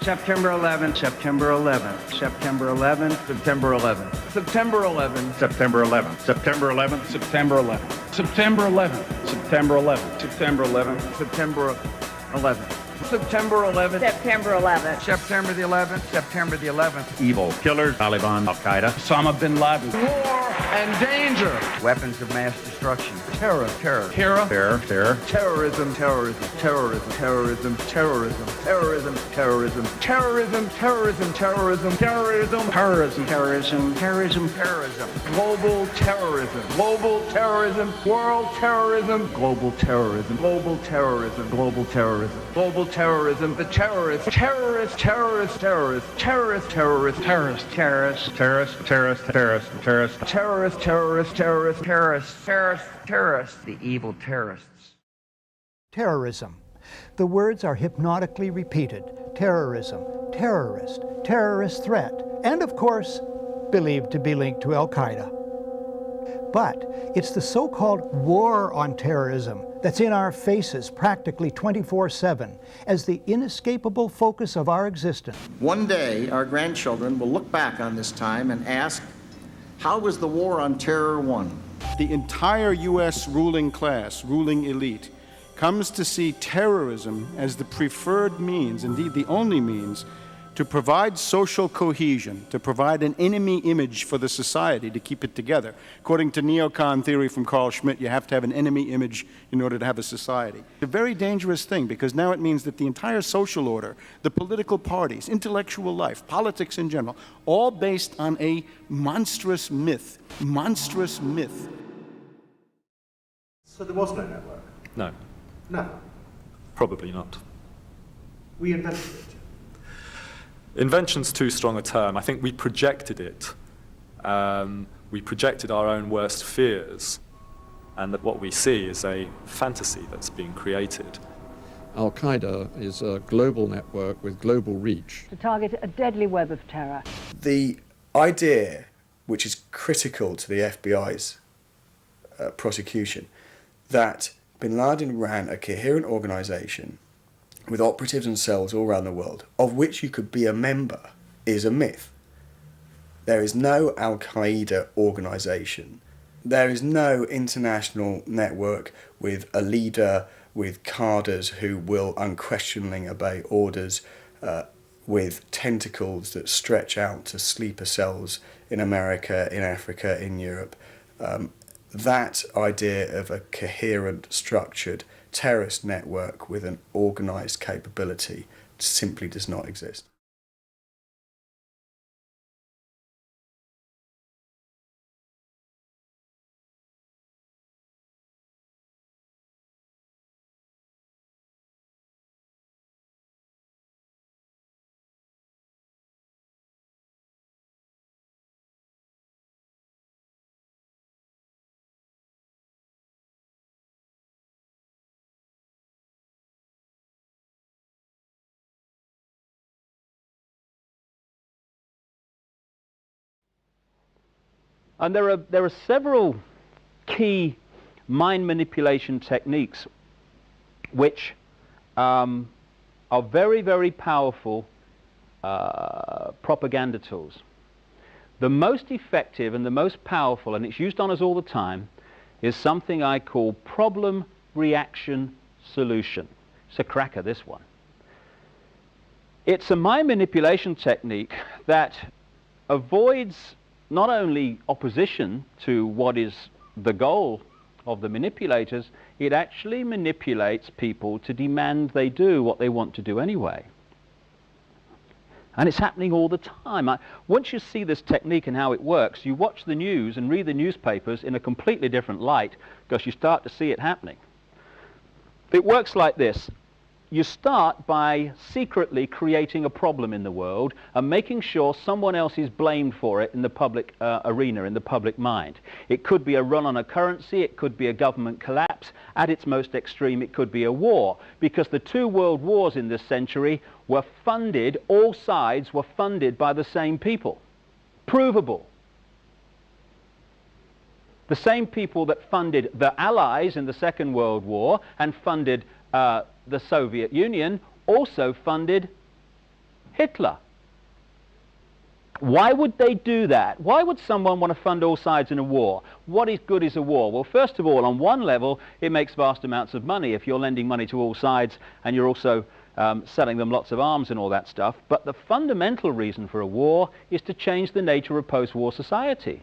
September 11th, September 11th, September 11th, September 11th, September 11th, September 11th, September 11th, September 11th, September 11th, September 11th, September 11th, September 11th. September 11th. September 11th. September the 11th. September the 11th. evil killers, Taliban, Al-Qaeda, Osama bin Laden. War and danger. Weapons of mass destruction. Terror. Terrorism. Terrorism. Terrorism. Terrorism. Terrorism. Terrorism. Terrorism. Terrorism. Terrorism. Terrorism. Terrorism. Terrorism. Terrorism. Terrorism. Global terrorism. Global terrorism. World terrorism. Global terrorism. Global terrorism. Global terrorism. Global terrorism. The terrorists. Terrorists. Terrorists. Terrorists. Terrorists. Terrorists. Terrorists. Terrorists. terrorists, terrorists, terrorists, terrorists, Terrorists, terrorists, terrorists, terrorists, terrorists, terrorists, the evil terrorists. Terrorism. The words are hypnotically repeated. Terrorism, terrorist, terrorist threat, and of course, believed to be linked to Al-Qaeda. But it's the so-called war on terrorism that's in our faces practically 24/7 as the inescapable focus of our existence. One day, our grandchildren will look back on this time and ask, how was the war on terror won? The entire U.S. ruling class, ruling elite, comes to see terrorism as the preferred means, indeed the only means, to provide social cohesion, to provide an enemy image for the society to keep it together. According to neocon theory from Carl Schmitt, you have to have an enemy image in order to have a society. It's a very dangerous thing because now it means that the entire social order, the political parties, intellectual life, politics in general, all based on a monstrous myth. Monstrous myth. So there was no network? No, No. probably not. We invented it. Invention's too strong a term. I think we projected it. We projected our own worst fears, and that what we see is a fantasy that's being created. Al-Qaeda is a global network with global reach. To target a deadly web of terror. The idea, which is critical to the FBI's prosecution, that bin Laden ran a coherent organisation with operatives and cells all around the world, of which you could be a member, is a myth. There is no Al-Qaeda organisation. There is no international network with a leader, with cadres who will unquestioningly obey orders, with tentacles that stretch out to sleeper cells in America, in Africa, in Europe. That idea of a coherent, structured terrorist network with an organised capability simply does not exist. And there are several key mind manipulation techniques which are very, very powerful propaganda tools. The most effective and the most powerful, and it's used on us all the time, is something I call problem, reaction, solution. It's a cracker, this one. It's a mind manipulation technique that avoids not only opposition to what is the goal of the manipulators, it actually manipulates people to demand they do what they want to do anyway. And it's happening all the time. Once you see this technique and how it works, you watch the news and read the newspapers in a completely different light because you start to see it happening. It works like this. You start by secretly creating a problem in the world and making sure someone else is blamed for it in the public arena, in the public mind. It could be a run on a currency, it could be a government collapse. At its most extreme, it could be a war, because the two world wars in this century were funded, all sides were funded by the same people. Provable. The same people that funded the Allies in the Second World War and funded the Soviet Union also funded Hitler. Why would they do that? Why would someone want to fund all sides in a war? What is good is a war? Well, first of all, on one level, it makes vast amounts of money if you're lending money to all sides and you're also selling them lots of arms and all that stuff. But the fundamental reason for a war is to change the nature of post-war society.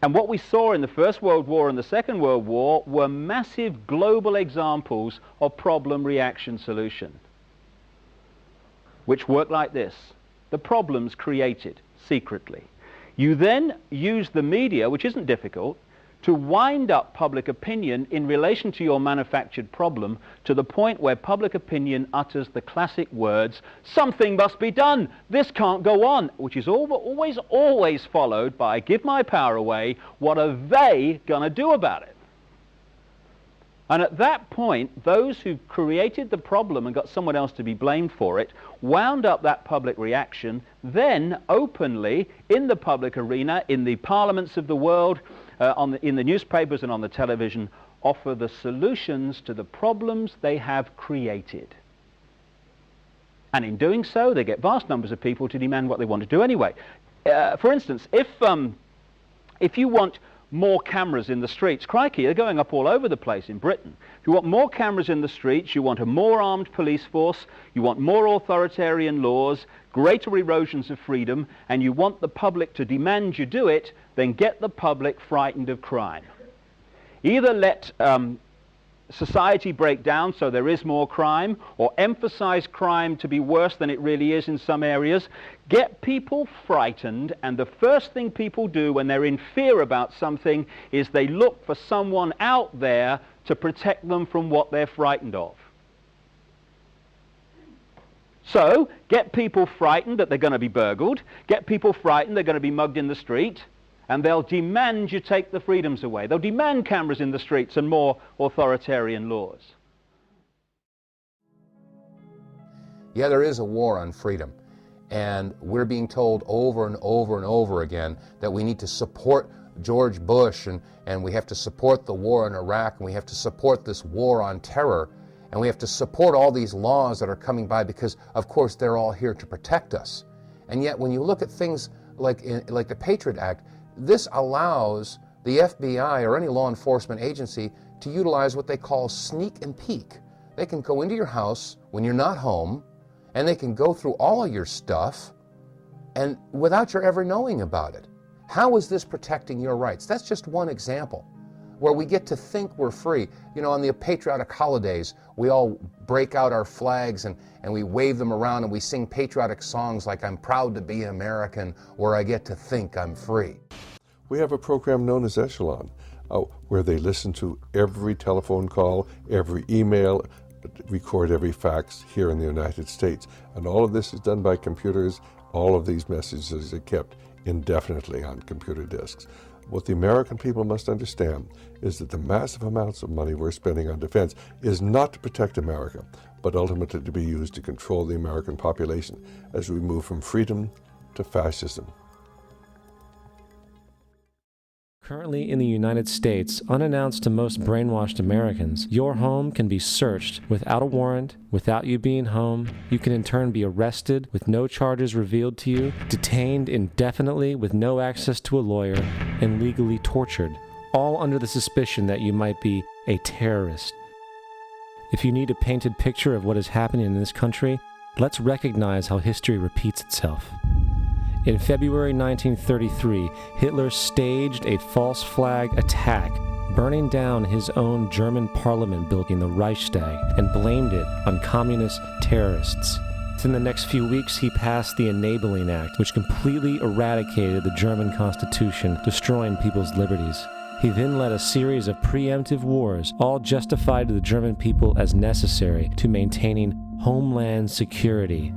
And what we saw in the First World War and the Second World War were massive global examples of problem, reaction, solution, which work like this. The problems created secretly. You then use the media, which isn't difficult, to wind up public opinion in relation to your manufactured problem to the point where public opinion utters the classic words, something must be done, this can't go on, which is always followed by, give my power away, what are they going to do about it? And at that point, those who created the problem and got someone else to be blamed for it wound up that public reaction, then openly in the public arena, in the parliaments of the world, in the newspapers and on the television, offer the solutions to the problems they have created. And in doing so, they get vast numbers of people to demand what they want to do anyway. For instance, if you want more cameras in the streets, crikey, they're going up all over the place in Britain. If you want more cameras in the streets, you want a more armed police force, you want more authoritarian laws, greater erosions of freedom, and you want the public to demand you do it, then get the public frightened of crime. Either let society break down so there is more crime, or emphasize crime to be worse than it really is in some areas. Get people frightened, and the first thing people do when they're in fear about something is they look for someone out there to protect them from what they're frightened of. So, get people frightened that they're going to be burgled, get people frightened they're going to be mugged in the street, and they'll demand you take the freedoms away. They'll demand cameras in the streets and more authoritarian laws. Yeah, there is a war on freedom. And we're being told over and over and over again that we need to support George Bush and we have to support the war in Iraq and we have to support this war on terror and we have to support all these laws that are coming by because, of course, they're all here to protect us. And yet when you look at things like the Patriot Act, this allows the FBI or any law enforcement agency to utilize what they call sneak and peek. They can go into your house when you're not home, and they can go through all of your stuff and without your ever knowing about it. How is this protecting your rights? That's just one example where we get to think we're free. You know, on the patriotic holidays, we all break out our flags and we wave them around and we sing patriotic songs like I'm proud to be American, where I get to think I'm free. We have a program known as Echelon, where they listen to every telephone call, every email, record every fax here in the United States. And all of this is done by computers. All of these messages are kept indefinitely on computer disks. What the American people must understand is that the massive amounts of money we're spending on defense is not to protect America, but ultimately to be used to control the American population as we move from freedom to fascism. Currently in the United States, unannounced to most brainwashed Americans, your home can be searched without a warrant, without you being home. You can in turn be arrested with no charges revealed to you, detained indefinitely with no access to a lawyer, and legally tortured, all under the suspicion that you might be a terrorist. If you need a painted picture of what is happening in this country, let's recognize how history repeats itself. In February 1933, Hitler staged a false flag attack, burning down his own German parliament building, the Reichstag, and blamed it on communist terrorists. Within the next few weeks, he passed the Enabling Act, which completely eradicated the German Constitution, destroying people's liberties. He then led a series of preemptive wars, all justified to the German people as necessary to maintaining homeland security.